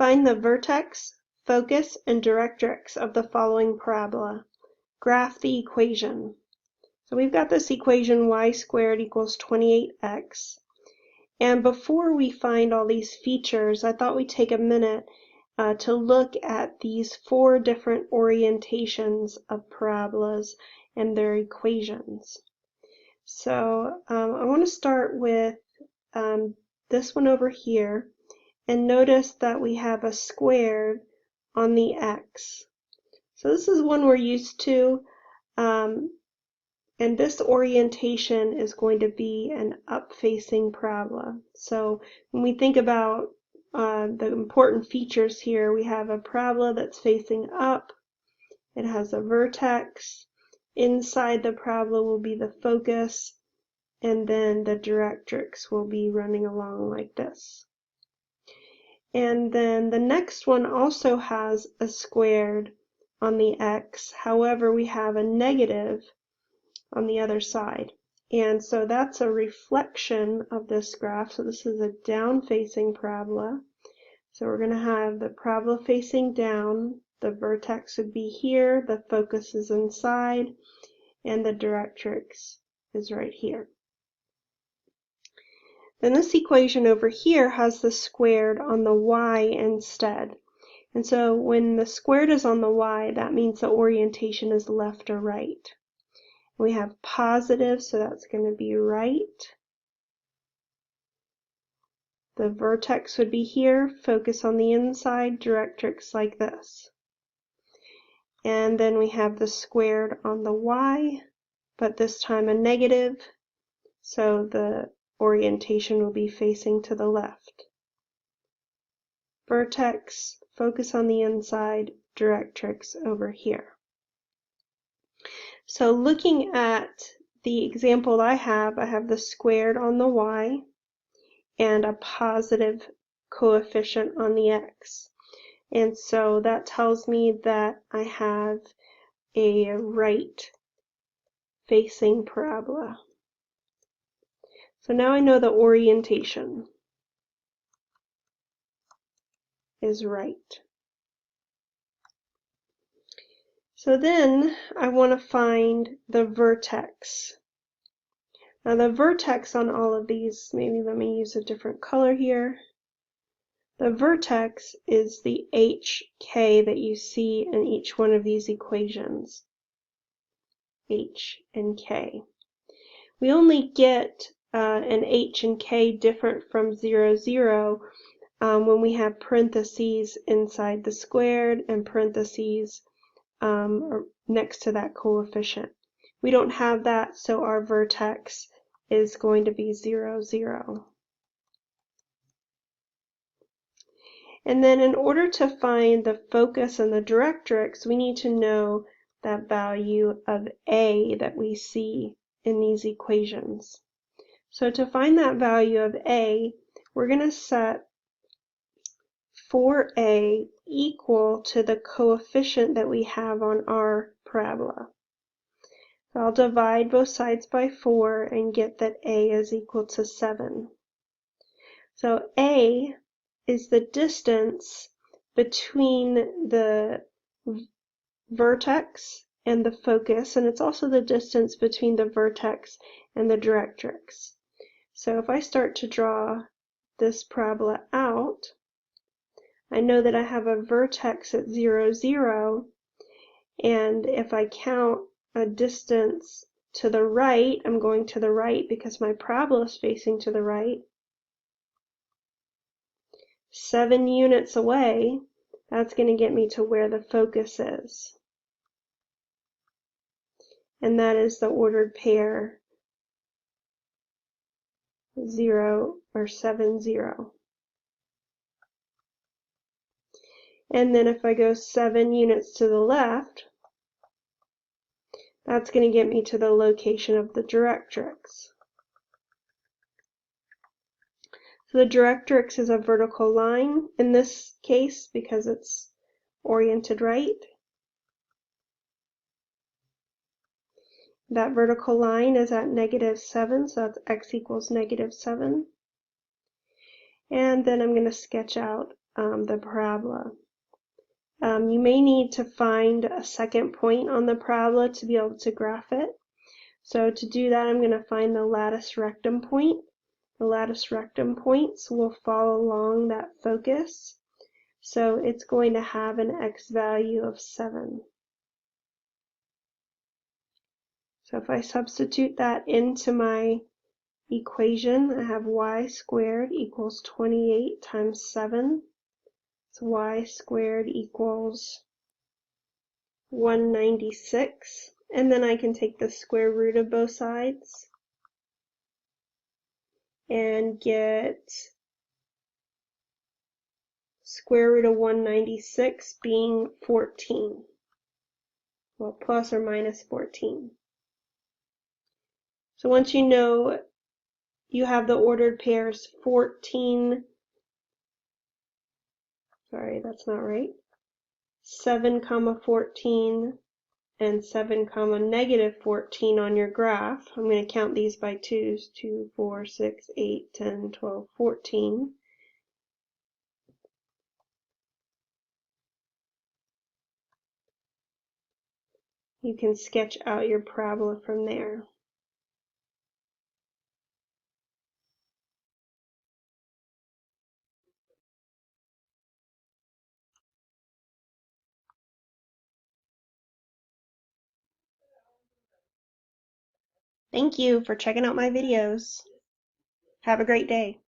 Find the vertex, focus, and directrix of the following parabola. Graph the equation. So we've got this equation y squared equals 28x. And before we find all these features, I thought we'd take a minute to look at these 4 different orientations of parabolas and their equations. So I want to start with this one over here, and notice that we have a squared on the x. So this is one we're used to, and this orientation is going to be an up-facing parabola. So when we think about the important features here, we have a parabola that's facing up. It has a vertex. Inside the parabola will be the focus, and then the directrix will be running along like this. And then the next one also has a squared on the x. However, we have a negative on the other side. And so that's a reflection of this graph. So this is a down-facing parabola. So we're going to have the parabola facing down. The vertex would be here. The focus is inside. And the directrix is right here. Then this equation over here has the squared on the y instead. And so when the squared is on the y, that means the orientation is left or right. We have positive, so that's going to be right. The vertex would be here, focus on the inside, directrix like this. And then we have the squared on the y, but this time a negative, so the orientation will be facing to the left. Vertex, focus on the inside, directrix over here. So looking at the example I have the squared on the y and a positive coefficient on the x. And so that tells me that I have a right facing parabola. So now I know the orientation is right. So then I want to find the vertex. Now the vertex on all of these, maybe let me use a different color here. The vertex is the HK that you see in each one of these equations. H and K. We only get an H and K different from 0, 0 when we have parentheses inside the squared and parentheses next to that coefficient. We don't have that, so our vertex is going to be 0, 0. And then in order to find the focus and the directrix, we need to know that value of A that we see in these equations. So to find that value of A, we're going to set 4A equal to the coefficient that we have on our parabola. So I'll divide both sides by 4 and get that A is equal to 7. So A is the distance between the vertex and the focus, and it's also the distance between the vertex and the directrix. So if I start to draw this parabola out, I know that I have a vertex at 0, 0, and if I count a distance to the right, I'm going to the right because my parabola is facing to the right, 7 units away, that's going to get me to where the focus is. And that is the ordered pair 0 or 7, 0. And then if I go 7 units to the left, that's going to get me to the location of the directrix. So the directrix is a vertical line in this case because it's oriented right. That vertical line is at -7, so that's x equals -7. And then I'm going to sketch out the parabola. You may need to find a second point on the parabola to be able to graph it. So to do that, I'm going to find the lattice rectum point. The lattice rectum points will fall along that focus. So it's going to have an x value of 7. So if I substitute that into my equation, I have y squared equals 28 times 7. So y squared equals 196. And then I can take the square root of both sides and get square root of 196 being 14. Well, plus or minus 14. So once you know you have the ordered pairs 14, sorry, that's not right, 7 comma 14 and 7 comma negative 14 on your graph. I'm going to count these by twos, 2, 4, 6, 8, 10, 12, 14. You can sketch out your parabola from there. Thank you for checking out my videos. Have a great day.